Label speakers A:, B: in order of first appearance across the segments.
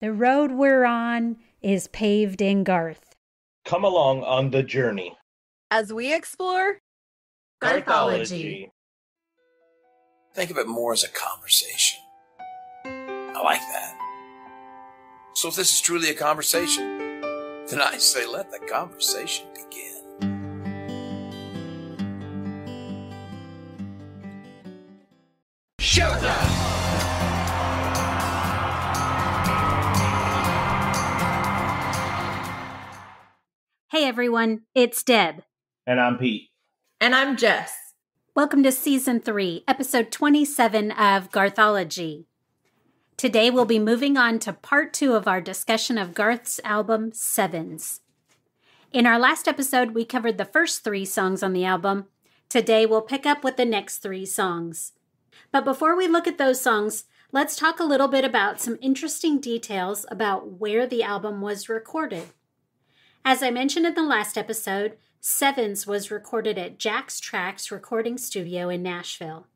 A: The road we're on is paved in Garth.
B: Come along on the journey
C: as we explore
B: Garthology.
D: Think of it more as a conversation. I like that. So if this is truly a conversation, then I say let the conversation begin. Showtime!
A: Hey everyone, it's Deb.
B: And I'm Pete.
C: And I'm Jess.
A: Welcome to Season 3, Episode 27 of Garthology. Today we'll be moving on to Part 2 of our discussion of Garth's album, Sevens. In our last episode, we covered the first 3 songs on the album. Today we'll pick up with the next 3 songs. But before we look at those songs, let's talk a little bit about some interesting details about where the album was recorded. As I mentioned in the last episode, Sevens was recorded at Jack's Trax recording studio in Nashville.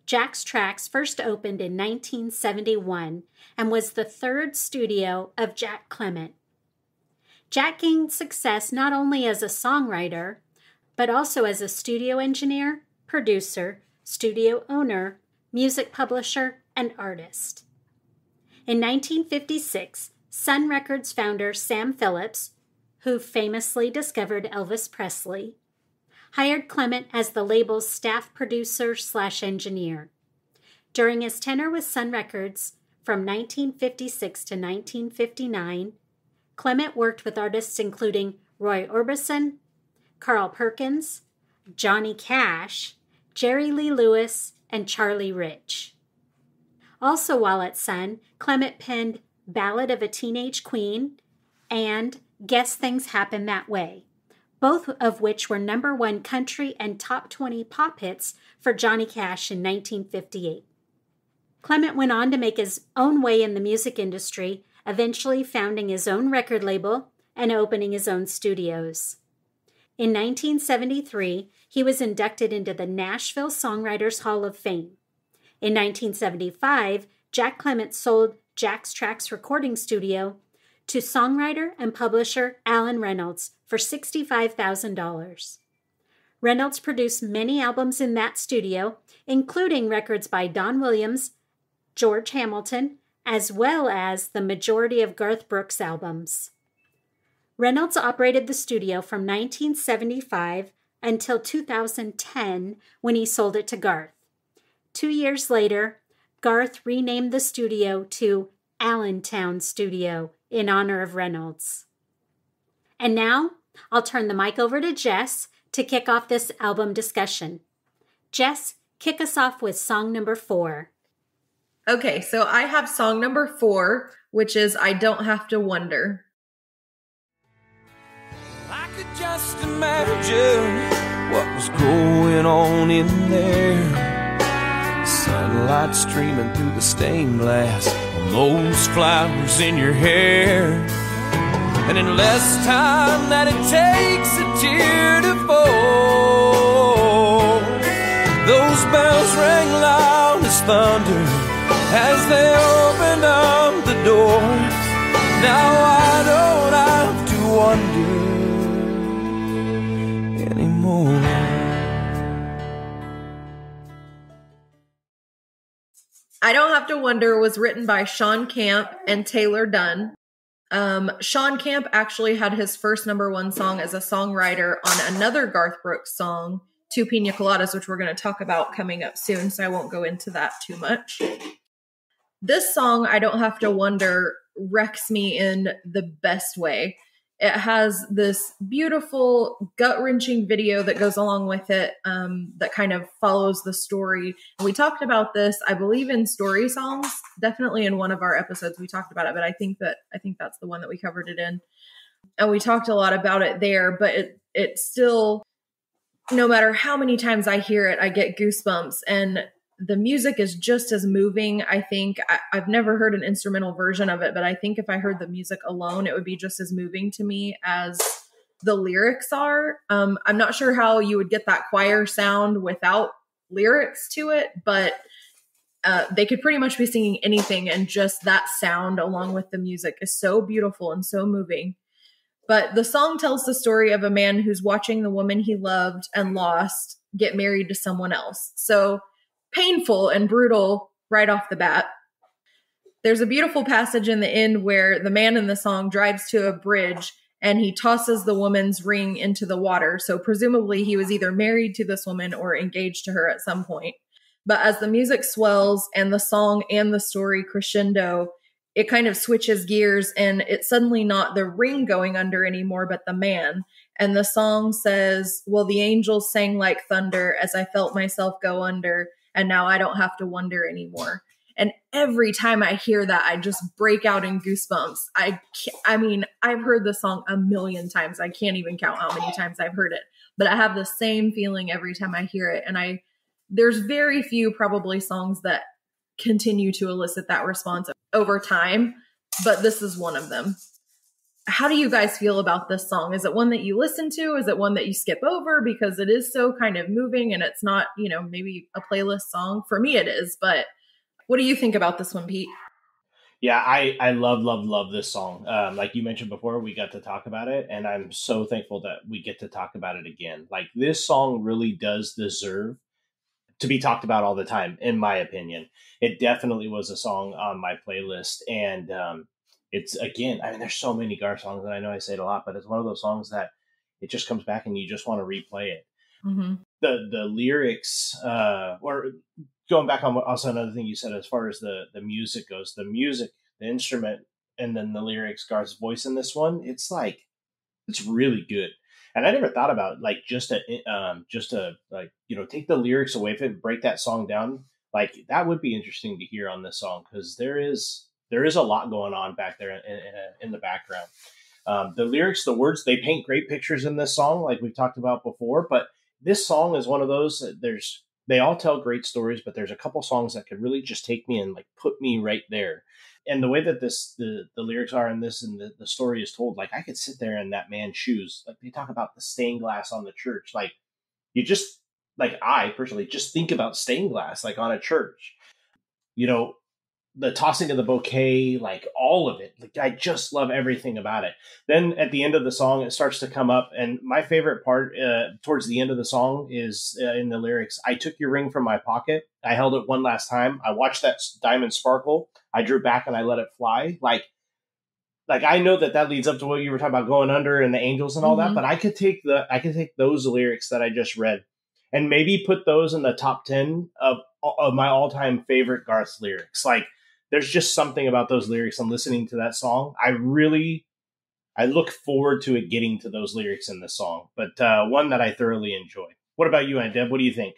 A: Jack's Trax first opened in 1971 and was the 3rd studio of Jack Clement. Jack gained success not only as a songwriter, but also as a studio engineer, producer, studio owner, music publisher, and artist. In 1956, Sun Records founder Sam Phillips, who famously discovered Elvis Presley, hired Clement as the label's staff producer/engineer. During his tenure with Sun Records from 1956 to 1959, Clement worked with artists including Roy Orbison, Carl Perkins, Johnny Cash, Jerry Lee Lewis, and Charlie Rich. Also while at Sun, Clement penned Ballad of a Teenage Queen and Guess Things Happen That Way, both of which were #1 country and top 20 pop hits for Johnny Cash in 1958. Clement went on to make his own way in the music industry, eventually founding his own record label and opening his own studios. In 1973, he was inducted into the Nashville Songwriters Hall of Fame. In 1975, Jack Clement sold Jack's Trax recording studio to songwriter and publisher Alan Reynolds for $65,000. Reynolds produced many albums in that studio, including records by Don Williams, George Hamilton, as well as the majority of Garth Brooks albums. Reynolds operated the studio from 1975 until 2010 when he sold it to Garth. 2 years later, Garth renamed the studio to Allentown Studio in honor of Reynolds. And now, I'll turn the mic over to Jess to kick off this album discussion. Jess, kick us off with song number 4.
C: Okay, so I have song number 4, which is I Don't Have to Wonder.
E: I could just imagine what was going on in there. Sunlight streaming through the stained glass on those flowers in your hair. And in less time than it takes a tear to fall, those bells rang loud as thunder as they opened up the door. Now I don't have to wonder anymore.
C: I Don't Have to Wonder was written by Sean Camp and Taylor Dunn. Sean Camp actually had his first #1 song as a songwriter on another Garth Brooks song, Two Pina Coladas, which we're going to talk about coming up soon, so I won't go into that too much. This song, I Don't Have to Wonder, wrecks me in the best way. It has this beautiful, gut-wrenching video that goes along with it that kind of follows the story. And we talked about this, I believe, in Story Songs. Definitely in one of our episodes we talked about it, but I think that's the one that we covered it in. And we talked a lot about it there, but it still, no matter how many times I hear it, I get goosebumps. And the music is just as moving. I think I've never heard an instrumental version of it, but I think if I heard the music alone, it would be just as moving to me as the lyrics are. I'm not sure how you would get that choir sound without lyrics to it, but They could pretty much be singing anything, and just that sound along with the music is so beautiful and so moving. But the song tells the story of a man who's watching the woman he loved and lost get married to someone else. So painful and brutal right off the bat. There's a beautiful passage in the end where the man in the song drives to a bridge and he tosses the woman's ring into the water. So presumably he was either married to this woman or engaged to her at some point. But as the music swells and the song and the story crescendo, it kind of switches gears, and it's suddenly not the ring going under anymore, but the man. And the song says, well, the angels sang like thunder as I felt myself go under, and now I don't have to wonder anymore. And every time I hear that, I just break out in goosebumps. I mean, I've heard the song a million times. I can't even count how many times I've heard it, but I have the same feeling every time I hear it. And there's very few probably songs that continue to elicit that response over time, but this is one of them. How do you guys feel about this song? Is it one that you listen to? Is it one that you skip over because it is so kind of moving and it's not, maybe a playlist song? For me it is, but what do you think about this one, Pete?
B: Yeah, I love this song. Like you mentioned before, we got to talk about it, and I'm so thankful that we get to talk about it again. Like, this song really does deserve to be talked about all the time, in my opinion. It definitely was a song on my playlist. And it's, again, I mean, there's so many Garth songs, and I know I say it a lot, but it's one of those songs that it just comes back and you just want to replay it. Mm-hmm. The lyrics, or going back on also another thing you said, as far as the music goes, the music, the instrument, and then the lyrics, Garth's voice in this one, it's really good. And I never thought about just to take the lyrics away from it, break that song down. Like, that would be interesting to hear on this song, because there is a lot going on back there in the background. The lyrics, the words, they paint great pictures in this song, like we've talked about before. But this song is one of those that they all tell great stories, but there's a couple songs that could really just take me and put me right there. And the way that the lyrics are in this, and the story is told, I could sit there in that man's shoes. Like, they talk about the stained glass on the church. I personally just think about stained glass, on a church, the tossing of the bouquet, all of it. I just love everything about it. Then at the end of the song, it starts to come up. And my favorite part towards the end of the song is in the lyrics. I took your ring from my pocket. I held it one last time. I watched that diamond sparkle. I drew back and I let it fly. I know that leads up to what you were talking about, going under and the angels and all that. But I could take those lyrics that I just read and maybe put those in the top 10 of my all-time favorite Garth lyrics. There's just something about those lyrics. I'm listening to that song. I look forward to it getting to those lyrics in the song, but one that I thoroughly enjoy. What about you, Aunt Deb? What do you think?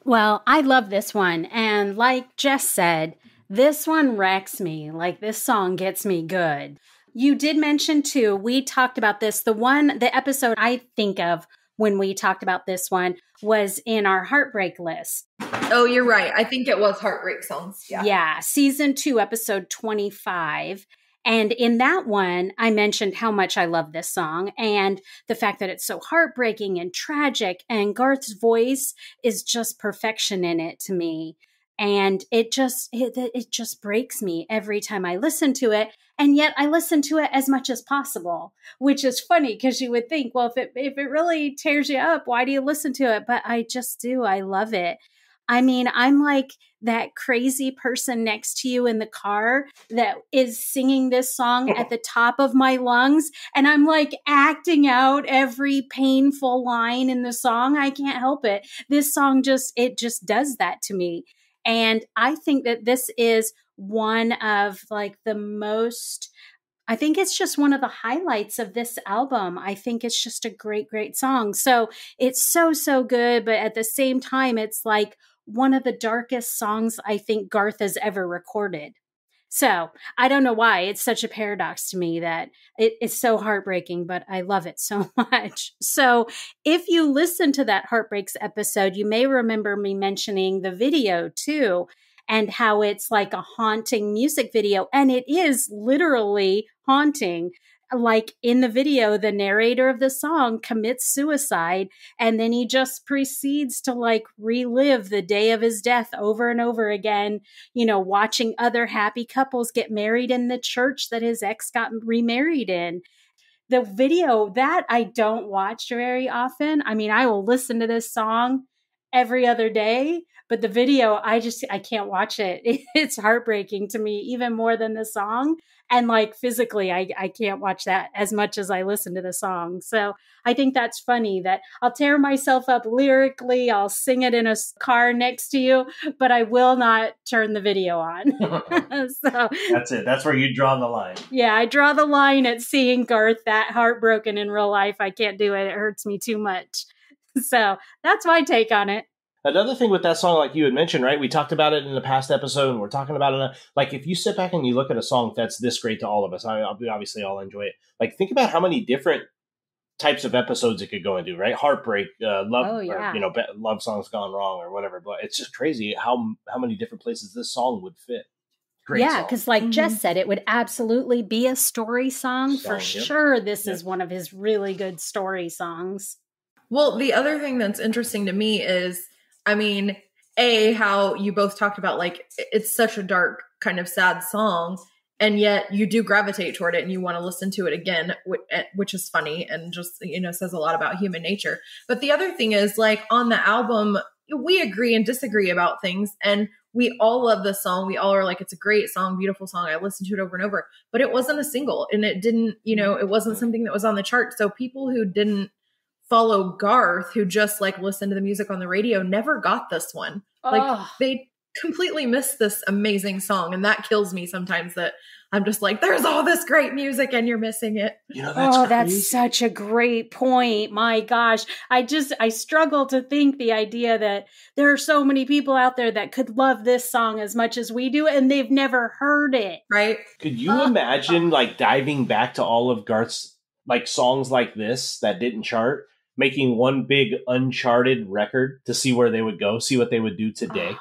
A: Well, I love this one. And like Jess said, this one wrecks me. This song gets me good. You did mention too, we talked about this. The episode I think of when we talked about this one was in our heartbreak list.
C: Oh, you're right. I think it was heartbreak songs.
A: Yeah. Season 2, episode 25. And in that one, I mentioned how much I love this song and the fact that it's so heartbreaking and tragic, and Garth's voice is just perfection in it to me. And it just breaks me every time I listen to it. And yet I listen to it as much as possible, which is funny because you would think, well, if it really tears you up, why do you listen to it? But I just do. I love it. I mean, I'm like that crazy person next to you in the car that is singing this song at the top of my lungs. And I'm acting out every painful line in the song. I can't help it. This song just does that to me. And I think that this is one of the most, I think it's just one of the highlights of this album. I think it's just a great, great song. So it's so, so good. But at the same time, it's one of the darkest songs I think Garth has ever recorded. So I don't know why. It's such a paradox to me that it's so heartbreaking, but I love it so much. So if you listen to that Heartbreaks episode, you may remember me mentioning the video too, and how it's a haunting music video. And it is literally haunting. like in the video, the narrator of the song commits suicide, and then he just proceeds to like relive the day of his death over and over again, you know, watching other happy couples get married in the church that his ex got remarried in. The video that I don't watch very often. I mean, I will listen to this song every other day, but the video, I can't watch it. It's heartbreaking to me, even more than the song. And like physically, I can't watch that as much as I listen to the song. So I think that's funny that I'll tear myself up lyrically. I'll sing it in a car next to you, but I will not turn the video on. So
B: that's it. That's where you draw the line.
A: Yeah, I draw the line at seeing Garth that heartbroken in real life. I can't do it. It hurts me too much. So that's my take on it.
B: Another thing with that song, like you had mentioned, right? We talked about it in the past episode, and we're talking about it. Like, if you sit back and you look at a song that's this great to all of us, obviously I'll enjoy it. Like, think about how many different types of episodes it could go into, right? Heartbreak, love, or, you know, love songs gone wrong or whatever. But it's just crazy how many different places this song would fit. Great song.
A: Because like Jess said, it would absolutely be a story song for sure. This is one of his really good story songs.
C: Well, the other thing that's interesting to me is, I mean, how you both talked about, like, it's such a dark kind of sad song, and yet you do gravitate toward it and you want to listen to it again, which is funny and just, you know, says a lot about human nature. But the other thing is, like, on the album, we agree and disagree about things, and we all love this song. We all are like, it's a great song, beautiful song. I listened to it over and over, but it wasn't a single, and it didn't, you know, it wasn't something that was on the chart. So people who didn't follow Garth, who just like listened to the music on the radio, never got this one. Like, they completely missed this amazing song. And that kills me sometimes, that I'm just like, there's all this great music and you're missing it.
B: You know, that's crazy.
A: That's such a great point. My gosh. I struggle to think the idea that there are so many people out there that could love this song as much as we do, and they've never heard it.
C: Right.
B: Could you imagine like diving back to all of Garth's like songs like this that didn't chart, making one big uncharted record to see where they would go, see what they would do today,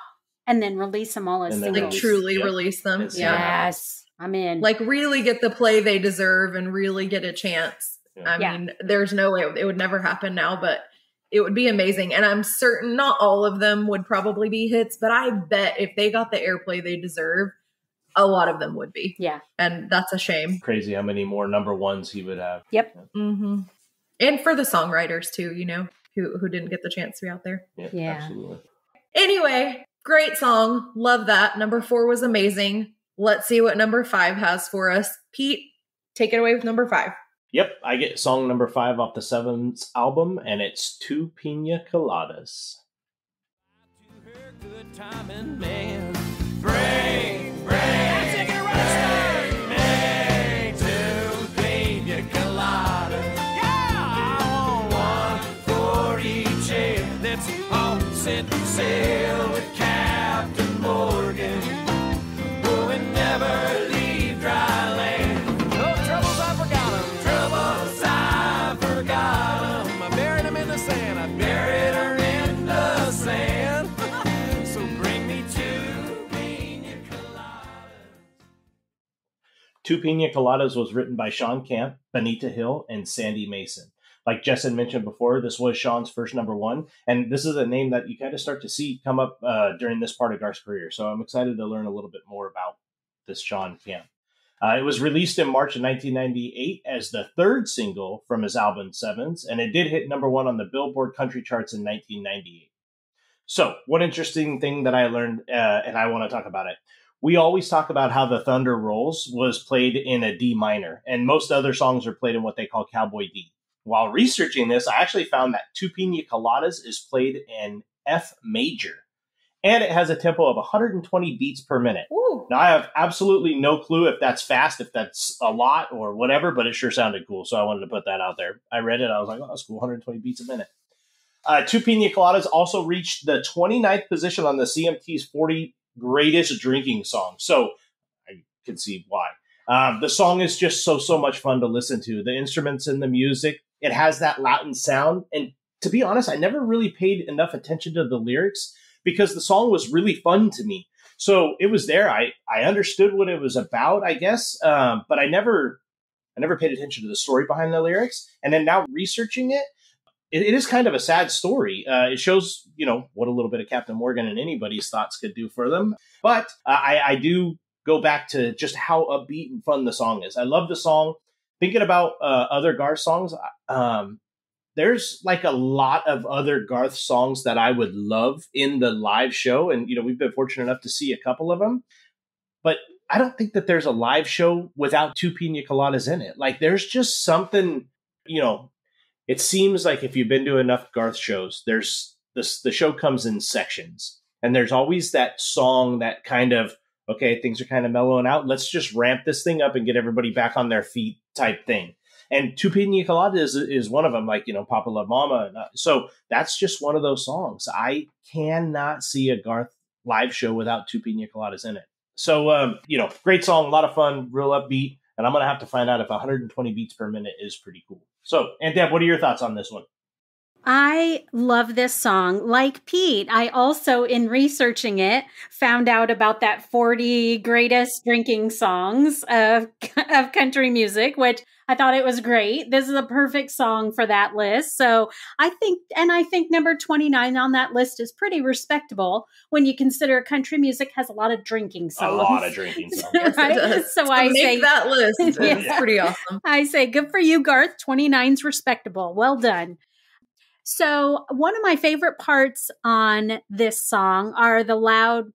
A: and then release them all as singles.
C: Like truly release them.
A: Yes, I'm in.
C: Like really get the play they deserve and really get a chance. I mean, there's no way it would never happen now, but it would be amazing. And I'm certain not all of them would probably be hits, but I bet if they got the airplay they deserve, a lot of them would be.
A: Yeah.
C: And that's a shame.
B: Crazy how many more number ones he would have.
A: Yep.
C: Mm-hmm. And for the songwriters too, you know, who didn't get the chance to be out there.
B: Yeah, absolutely.
C: Anyway, great song. Love that. Number 4 was amazing. Let's see what number 5 has for us. Pete, take it away with number 5.
B: Yep, I get song number 5 off the Sevens album, and it's Two Pina Coladas.
E: Good timing, man. Bring, take it right, bring two pina coladas. Yeah, I want one for each head. Let's all set sail with Captain Morgan. We'll never leave dry land. No troubles, I forgot them. Troubles, I forgot them. I buried them in the sand. I buried her in the sand. So bring me two pina coladas.
B: Two Pina Coladas was written by Sean Camp, Benita Hill, and Sandy Mason. Like Jess had mentioned before, this was Sean's first number 1, and this is a name that you kind of start to see come up during this part of Garth's career. So I'm excited to learn a little bit more about this Sean Camp. It was released in March of 1998 as the 3rd single from his album Sevens, and it did hit number 1 on the Billboard country charts in 1998. So one interesting thing that I learned, and I want to talk about it. We always talk about how The Thunder Rolls was played in a D minor, and most other songs are played in what they call Cowboy D. While researching this, I actually found that Two Pina Coladas is played in F major, and it has a tempo of 120 beats per minute.
C: Ooh.
B: Now, I have absolutely no clue if that's fast, if that's a lot or whatever, but it sure sounded cool, so I wanted to put that out there. I read it, I was like, oh, that's cool, 120 beats a minute. Two Pina Coladas also reached the 29th position on the CMT's 40 greatest drinking songs, so I can see why. The song is just so much fun to listen to. The instruments and the music, it has that Latin sound. And to be honest, I never really paid enough attention to the lyrics because the song was really fun to me. So it was there. I understood what it was about, I guess. But I never I never paid attention to the story behind the lyrics. And then now researching it, it is kind of a sad story. It shows, what a little bit of Captain Morgan and anybody's thoughts could do for them. But I do go back to just how upbeat and fun the song is. I love the song. Thinking about other Garth songs, there's like a lot of other Garth songs that I would love in the live show. And, we've been fortunate enough to see a couple of them. But I don't think that there's a live show without two pina coladas in it. Like, there's just something, it seems like if you've been to enough Garth shows, there's this, the show comes in sections. And there's always that song that kind of, okay, things are kind of mellowing out. Let's just ramp this thing up and get everybody back on their feet type thing. And Two Pina Coladas is one of them, like, Papa Love Mama. So that's just one of those songs. I cannot see a Garth live show without Two Pina Coladas in it. So, great song, a lot of fun, real upbeat. And I'm going to have to find out if 120 beats per minute is pretty cool. So, and Deb, what are your thoughts on this one?
A: I love this song. Like Pete, I also, in researching it, found out about that 40 greatest drinking songs of country music, which I thought it was great. This is a perfect song for that list. So I think number 29 on that list is pretty respectable when you consider country music has a lot of drinking songs.
B: A lot of drinking songs.
A: Right?
C: Yes, it does.
A: So I say
C: that list is pretty awesome.
A: I say, good for you, Garth. 29's respectable. Well done. So one of my favorite parts on this song are the loud,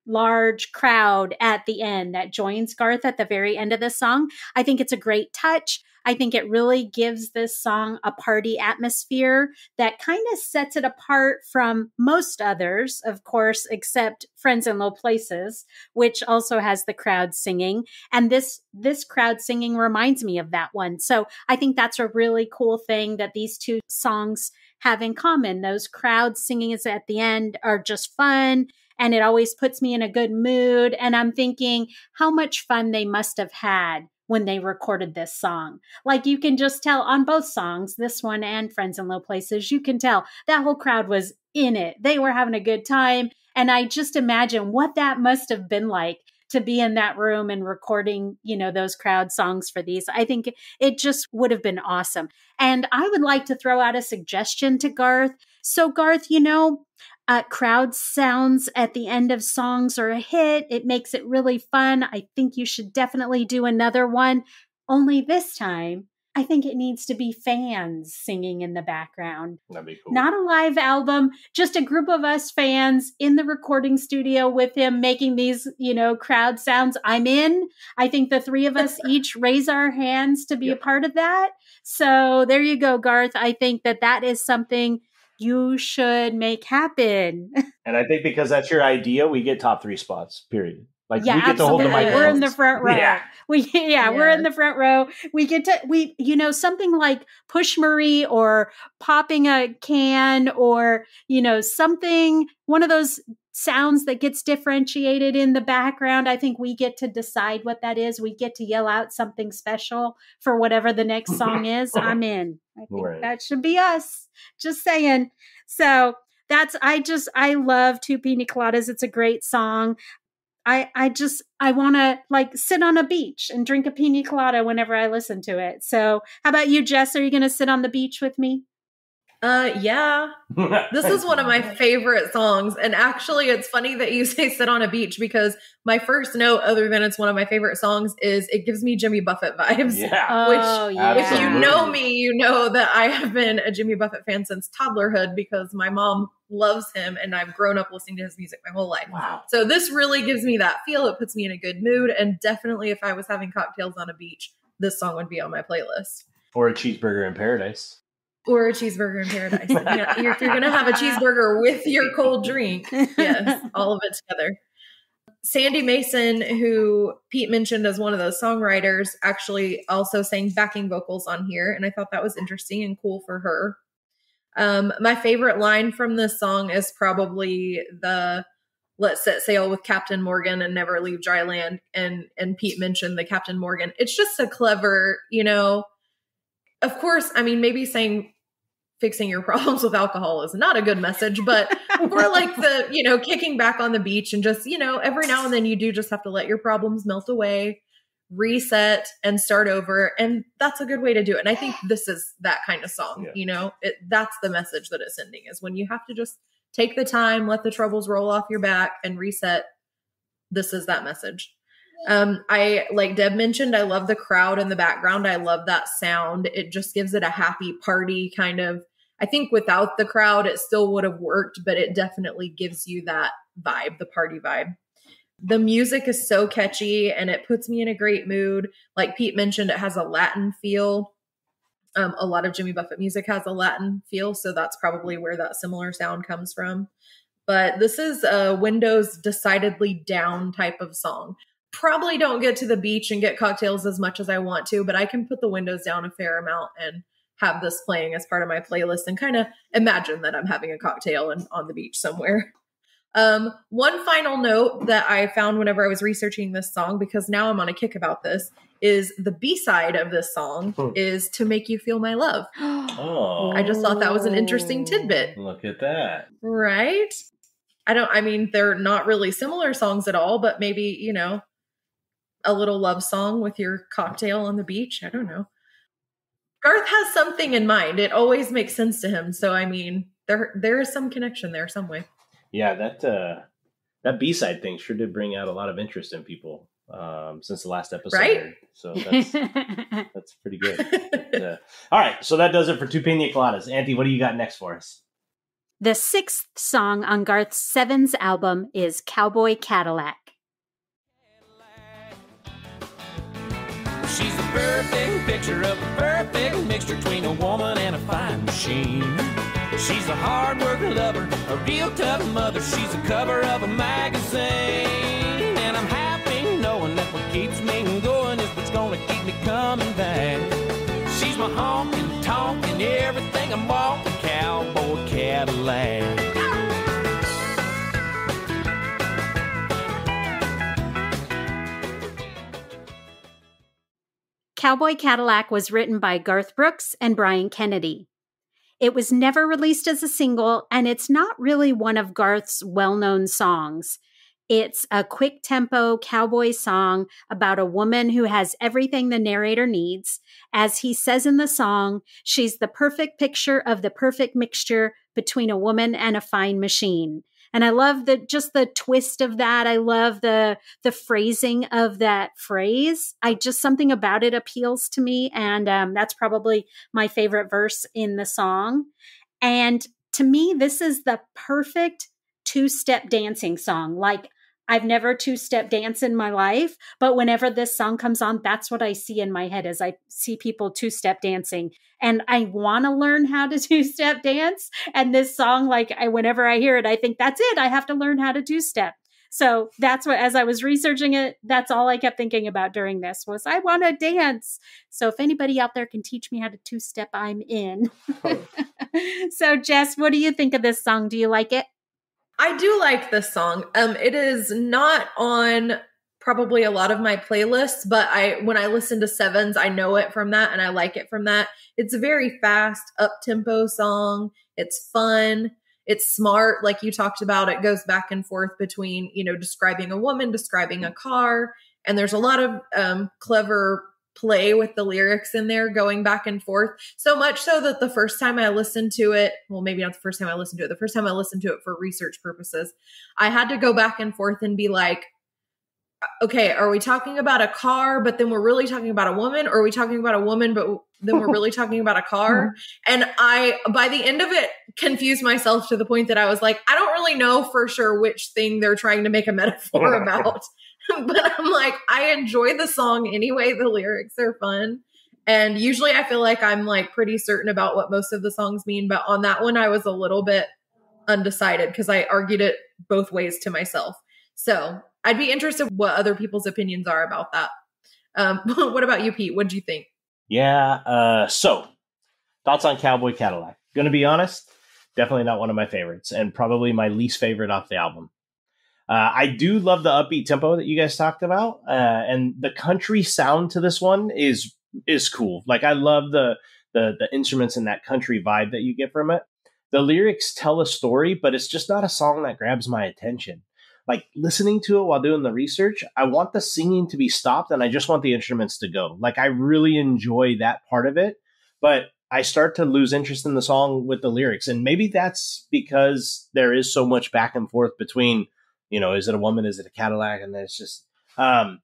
A: large crowd at the end that joins Garth at the very end of the song. I think it's a great touch. I think it really gives this song a party atmosphere that kind of sets it apart from most others, of course, except Friends in Low Places, which also has the crowd singing. And this crowd singing reminds me of that one. So I think that's a really cool thing that these two songs have in common. Those crowd singings at the end are just fun. And it always puts me in a good mood. And I'm thinking how much fun they must have had when they recorded this song. Like, you can just tell on both songs, this one and Friends in Low Places, you can tell that whole crowd was in it. They were having a good time. And I just imagine what that must have been like to be in that room and recording, those crowd songs for these. I think it just would have been awesome. And I would like to throw out a suggestion to Garth. So Garth, crowd sounds at the end of songs are a hit. It makes it really fun. I think you should definitely do another one. Only this time, I think it needs to be fans singing in the background.
B: That'd be cool.
A: Not a live album, just a group of us fans in the recording studio with him making these, crowd sounds. I'm in. I think the three of us each raise our hands to be a part of that. So there you go, Garth. I think that is something you should make happen.
B: And I think because that's your idea, we get top 3 spots, period. Like, we get
A: absolutely.
B: to hold the microphone.
A: We're in the front row.
B: Yeah.
A: We're in the front row. We get to, something like Push Marie or popping a can or, something, one of those sounds that gets differentiated in the background. I think we get to decide what that is. We get to yell out something special for whatever the next song is. I'm in. I think that should be us. Just saying. So I love Two Pina Coladas. It's a great song. I want to sit on a beach and drink a pina colada whenever I listen to it. So how about you, Jess? Are you going to sit on the beach with me?
C: Yeah. This is one of my favorite songs. And actually, it's funny that you say sit on a beach because my first note, other than it's one of my favorite songs, is it gives me Jimmy Buffett vibes.
B: Yeah.
C: If you know me, you know that I have been a Jimmy Buffett fan since toddlerhood because my mom loves him and I've grown up listening to his music my whole life.
B: Wow.
C: So this really gives me that feel. It puts me in a good mood. And definitely if I was having cocktails on a beach, this song would be on my playlist.
B: Or a cheeseburger in paradise.
C: Or a cheeseburger in paradise. If you're going to have a cheeseburger with your cold drink, yes, all of it together. Sandy Mason, who Pete mentioned as one of those songwriters, actually also sang backing vocals on here. And I thought that was interesting and cool for her. My favorite line from this song is probably the "Let's set sail with Captain Morgan and never leave dry land." And Pete mentioned the Captain Morgan. It's just a clever, of course, I mean, maybe saying fixing your problems with alcohol is not a good message, but we're like kicking back on the beach and just, every now and then you do just have to let your problems melt away, reset and start over. And that's a good way to do it. And I think this is that kind of song, that's the message that it's sending, is when you have to just take the time, let the troubles roll off your back and reset. This is that message. I, like Deb mentioned, I love the crowd in the background. I love that sound. It just gives it a happy party kind of. I think without the crowd, it still would have worked, but it definitely gives you that vibe, the party vibe. The music is so catchy and it puts me in a great mood. Like Pete mentioned, it has a Latin feel. A lot of Jimmy Buffett music has a Latin feel, so that's probably where that similar sound comes from. But this is a Windows decidedly down type of song. Probably don't get to the beach and get cocktails as much as I want to, but I can put the windows down a fair amount and have this playing as part of my playlist and kind of imagine that I'm having a cocktail and on the beach somewhere. One final note that I found whenever I was researching this song, because now I'm on a kick about this, is the B-side of this song is To Make You Feel My Love.
B: Oh,
C: I just thought that was an interesting tidbit.
B: Look at that.
C: Right? They're not really similar songs at all, but maybe, a little love song with your cocktail on the beach. I don't know. Garth has something in mind. It always makes sense to him. So, there is some connection there some way.
B: Yeah, that B-side thing sure did bring out a lot of interest in people since the last episode.
C: Right?
B: So that's pretty good. All right, so that does it for Two Pina Coladas. Auntie, what do you got next for us?
A: The 6th song on Garth's Sevens album is Cowboy Cadillac.
E: She's the perfect picture of a perfect mixture between a woman and a fine machine. She's a hard-working lover, a real tough mother. She's the cover of a magazine. And I'm happy knowing that what keeps me going is what's gonna keep me coming back. She's my honking, tonking, everything I'm walking, cowboy Cadillac.
A: Cowboy Cadillac was written by Garth Brooks and Brian Kennedy. It was never released as a single, and it's not really one of Garth's well-known songs. It's a quick-tempo cowboy song about a woman who has everything the narrator needs. As he says in the song, she's the perfect picture of the perfect mixture between a woman and a fine machine. And I love the twist of that. I love the phrasing of that phrase. Something about it appeals to me. And that's probably my favorite verse in the song. And to me, this is the perfect two-step dancing song. Like, I've never two-step danced in my life, but whenever this song comes on, that's what I see in my head as I see people two-step dancing. And I want to learn how to two-step dance. And this song, whenever I hear it, I think that's it. I have to learn how to two-step. So that's what, as I was researching it, that's all I kept thinking about during this was I want to dance. So if anybody out there can teach me how to two-step, I'm in. So Jess, what do you think of this song? Do you like it?
C: I do like this song. It is not on probably a lot of my playlists, but when I listen to Sevens, I know it from that and I like it from that. It's a very fast, up-tempo song. It's fun. It's smart. Like you talked about, it goes back and forth between, describing a woman, describing a car. And there's a lot of clever play with the lyrics in there going back and forth. So much so that the first time I listened to it, well, maybe not the first time I listened to it, the first time I listened to it for research purposes, I had to go back and forth and be like, okay, are we talking about a car, but then we're really talking about a woman? Or are we talking about a woman, but then we're really talking about a car? And I, by the end of it, confused myself to the point that I was like, I don't really know for sure which thing they're trying to make a metaphor about. But I'm like, I enjoy the song anyway. The lyrics are fun. And usually I feel like I'm pretty certain about what most of the songs mean. But on that one, I was a little bit undecided because I argued it both ways to myself. So I'd be interested what other people's opinions are about that. What about you, Pete? What did you think?
B: Yeah. So thoughts on Cowboy Cadillac. Gonna be honest, definitely not one of my favorites and probably my least favorite off the album. I do love the upbeat tempo that you guys talked about. And the country sound to this one is cool. I love the instruments and that country vibe that you get from it. The lyrics tell a story, but it's just not a song that grabs my attention. like listening to it while doing the research, I want the singing to be stopped and I just want the instruments to go. Like I really enjoy that part of it, but I start to lose interest in the song with the lyrics. And maybe that's because there is so much back and forth between, is it a woman? Is it a Cadillac? And there's just, and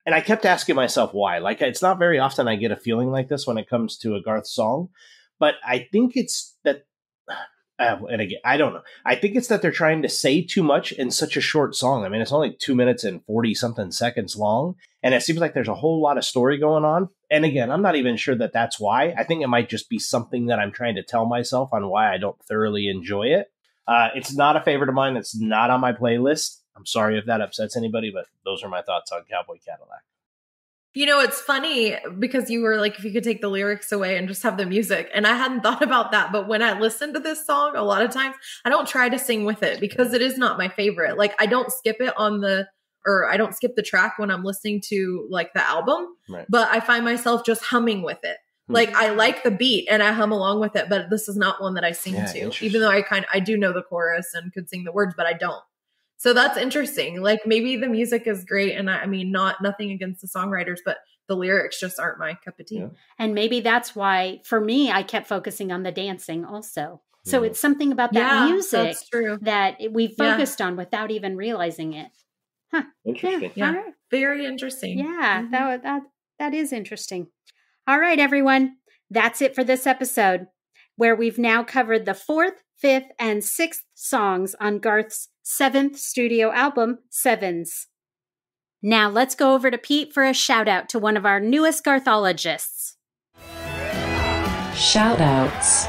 B: I kept asking myself why. Like, it's not very often I get a feeling like this when it comes to a Garth song, but I think it's that, and again, I don't know. I think it's that they're trying to say too much in such a short song. I mean, it's only 2 minutes and 40 something seconds long. And it seems like there's a whole lot of story going on. And again, I'm not even sure that that's why. I think it might just be something that I'm trying to tell myself on why I don't thoroughly enjoy it. It's not a favorite of mine. It's not on my playlist. I'm sorry if that upsets anybody, but those are my thoughts on Cowboy Cadillac.
C: It's funny because you were like, if you could take the lyrics away and just have the music. And I hadn't thought about that. But when I listen to this song, a lot of times I don't try to sing with it because it is not my favorite. Like I don't skip it I don't skip the track when I'm listening to like the album, right. But I find myself just humming with it. Like I like the beat and I hum along with it, but this is not one that I sing to, even though I do know the chorus and could sing the words, but I don't. So that's interesting. Like maybe the music is great. And I mean, nothing against the songwriters, but the lyrics just aren't my cup of tea. Yeah.
A: And maybe that's why for me, I kept focusing on the dancing also. So it's something about that music that we focused on without even realizing it. Huh.
B: Interesting.
C: Yeah. Right. Very interesting.
A: Yeah. That is interesting. All right, everyone. That's it for this episode, where we've now covered the 4th, 5th, and 6th songs on Garth's 7th studio album, Sevens. Now let's go over to Pete for a shout out to one of our newest Garthologists.
F: Shout outs.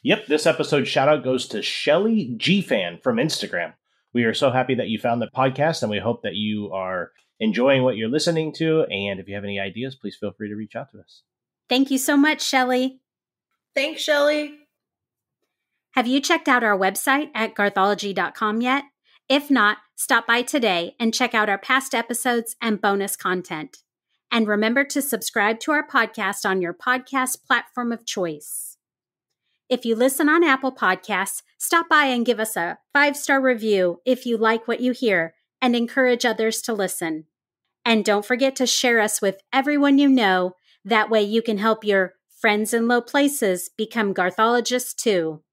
B: Yep, this episode shout out goes to Shelly G-Fan from Instagram. We are so happy that you found the podcast, and we hope that you are enjoying what you're listening to. And if you have any ideas, please feel free to reach out to us.
A: Thank you so much, Shelly.
C: Thanks, Shelly.
A: Have you checked out our website at garthology.com yet? If not, stop by today and check out our past episodes and bonus content. And remember to subscribe to our podcast on your podcast platform of choice. If you listen on Apple Podcasts, stop by and give us a 5-star review if you like what you hear and encourage others to listen. And don't forget to share us with everyone you know. That way you can help your friends in low places become Garthologists too.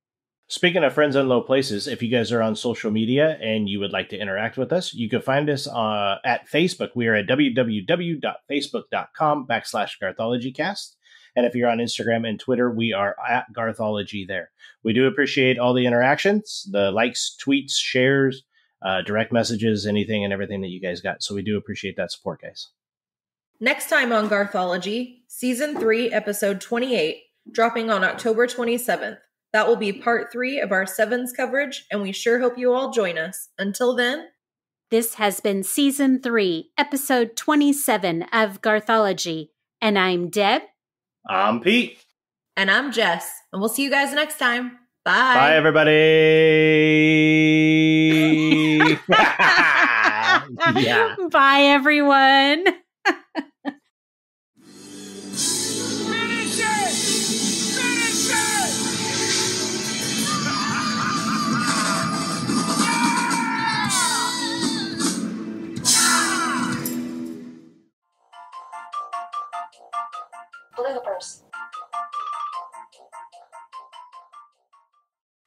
B: Speaking of friends in low places, if you guys are on social media and you would like to interact with us, you can find us at Facebook. We are at www.facebook.com/GarthologyCast. And if you're on Instagram and Twitter, we are at Garthology there. We do appreciate all the interactions, the likes, tweets, shares, direct messages, anything and everything that you guys got. So we do appreciate that support, guys.
C: Next time on Garthology, Season 3, Episode 28, dropping on October 27th. That will be part 3 of our Sevens coverage, and we sure hope you all join us. Until then,
A: this has been Season 3, Episode 27 of Garthology, and I'm Deb.
B: I'm Pete.
C: And I'm Jess, and we'll see you guys next time. Bye.
B: Bye, everybody.
A: Yeah. Bye, everyone.
F: Bloopers.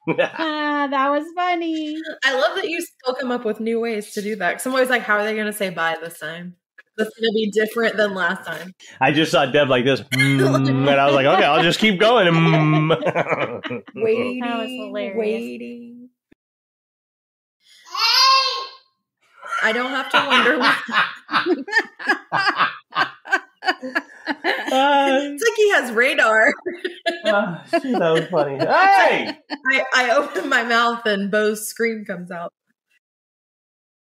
A: That was funny.
C: I love that you still come up with new ways to do that. I'm always like, how are they going to say bye this time? That's going to be different than last time.
B: I just saw Deb like this, and I was like, okay, I'll just keep going.
C: Waiting,
A: that was hilarious.
C: Waiting. I don't have to wonder what. It's like he has radar.
B: That was funny. Hey!
C: I open my mouth and Bo's scream comes out.